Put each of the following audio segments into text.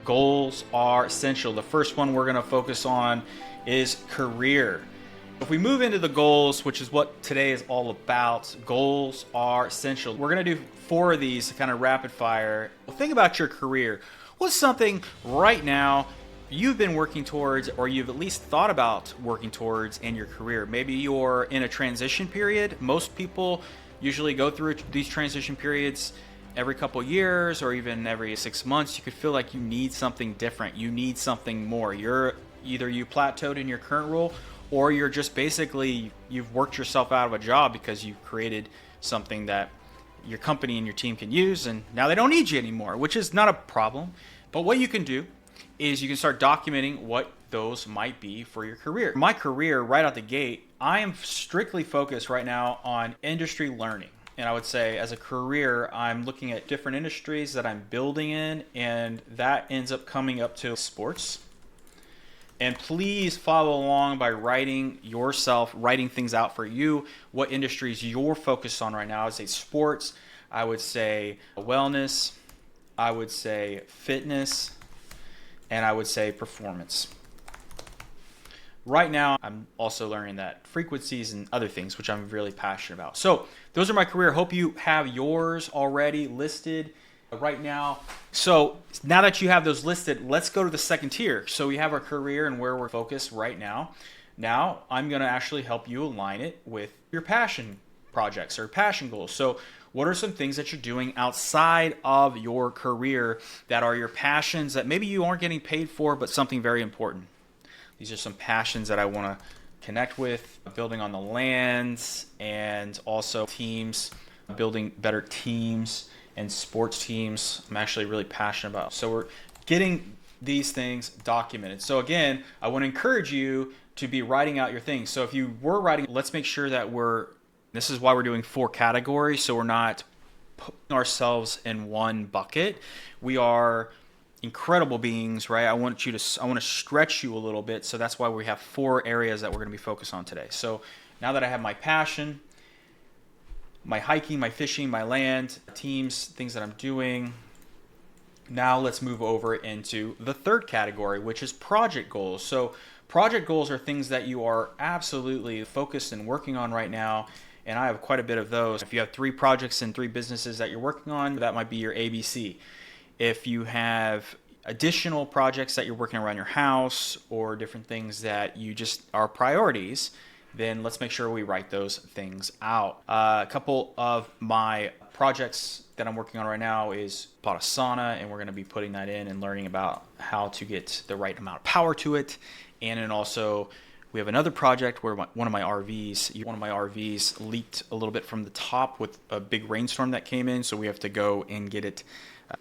Goals are essential. The first one we're going to focus on is career. If we move into the goals, which is what today is all about, goals are essential. We're going to do 4 of these kind of rapid fire. Well, think about your career. What's something right now you've been working towards, or you've at least thought about working towards in your career? Maybe you're in a transition period. Most people usually go through these transition periods every couple years or even every 6 months. You could feel like you need something different. You need something more. You plateaued in your current role, or you're just basically, you've worked yourself out of a job because you've created something that your company and your team can use, and now they don't need you anymore, which is not a problem. But what you can do is you can start documenting what those might be for your career. My career, right out the gate, I am strictly focused right now on industry learning. And I would say as a career, I'm looking at different industries that I'm building in, and that ends up coming up to sports. And please follow along by writing things out for you, what industries you're focused on right now. I would say sports, I would say wellness, I would say fitness, and I would say performance. Right now, I'm also learning that frequencies and other things, which I'm really passionate about. So those are my career. Hope you have yours already listed right now. So now that you have those listed, let's go to the second tier. So we have our career and where we're focused right now. Now I'm going to actually help you align it with your passion projects or passion goals. So what are some things that you're doing outside of your career that are your passions that maybe you aren't getting paid for, but something very important? These are some passions that I want to connect with, building on the lands and also teams, building better teams and sports teams. I'm actually really passionate about. So we're getting these things documented. So again, I want to encourage you to be writing out your things. So if you were writing, let's make sure that this is why we're doing 4 categories. So we're not putting ourselves in one bucket. We are incredible beings, right? I want to stretch you a little bit. So that's why we have 4 areas that we're going to be focused on today. So now that I have my passion, my hiking, my fishing, my land, teams, things that I'm doing, now let's move over into the third category, which is project goals. So project goals are things that you are absolutely focused and working on right now. And I have quite a bit of those. If you have 3 projects and 3 businesses that you're working on, that might be your ABC. If you have additional projects that you're working around your house or different things that you just are priorities, then let's make sure we write those things out. A couple of my projects that I'm working on right now is bought a sauna, and we're going to be putting that in and learning about how to get the right amount of power to it. And then also we have another project where one of my RVs leaked a little bit from the top with a big rainstorm that came in. So we have to go and get it,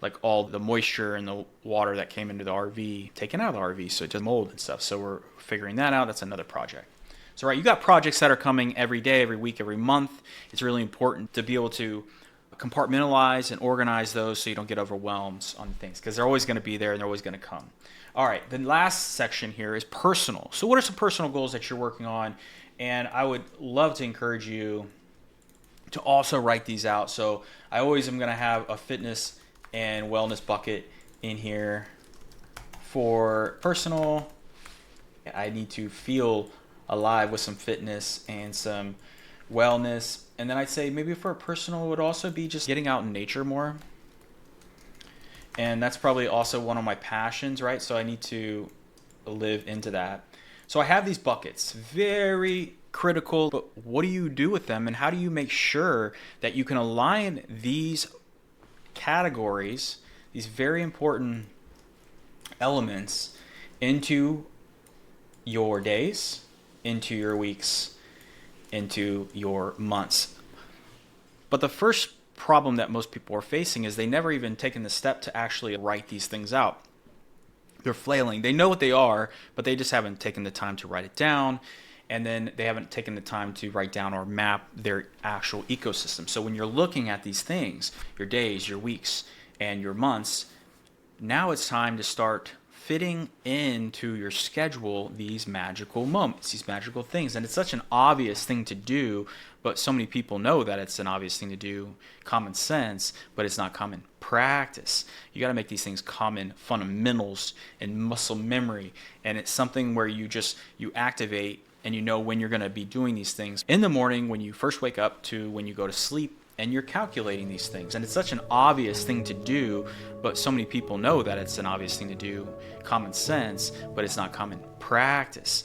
like all the moisture and the water that came into the RV, taken out of the RV so it doesn't mold and stuff. So we're figuring that out. That's another project. So, right, you got projects that are coming every day, every week, every month. It's really important to be able to compartmentalize and organize those so you don't get overwhelmed on things, because they're always going to be there and they're always going to come. All right, the last section here is personal. So what are some personal goals that you're working on? And I would love to encourage you to also write these out. So I always am going to have a fitness and wellness bucket in here. For personal, I need to feel alive with some fitness and some wellness. And then I'd say maybe for a personal, it would also be just getting out in nature more. And that's probably also one of my passions, right? So I need to live into that. So I have these buckets, very critical, but what do you do with them? And how do you make sure that you can align these categories, these very important elements, into your days, into your weeks, into your months? But the first problem that most people are facing is they never even taken the step to actually write these things out. They're flailing. They know what they are, but they just haven't taken the time to write it down. And then they haven't taken the time to write down or map their actual ecosystem. So when you're looking at these things, your days, your weeks, and your months, now it's time to start fitting into your schedule these magical moments, these magical things. And it's such an obvious thing to do, but so many people know that it's an obvious thing to do, common sense, but it's not common practice. You got to make these things common fundamentals and muscle memory. And it's something where you activate and you know when you're going to be doing these things in the morning when you first wake up to when you go to sleep, and you're calculating these things. And it's such an obvious thing to do, but so many people know that it's an obvious thing to do, common sense, but it's not common practice.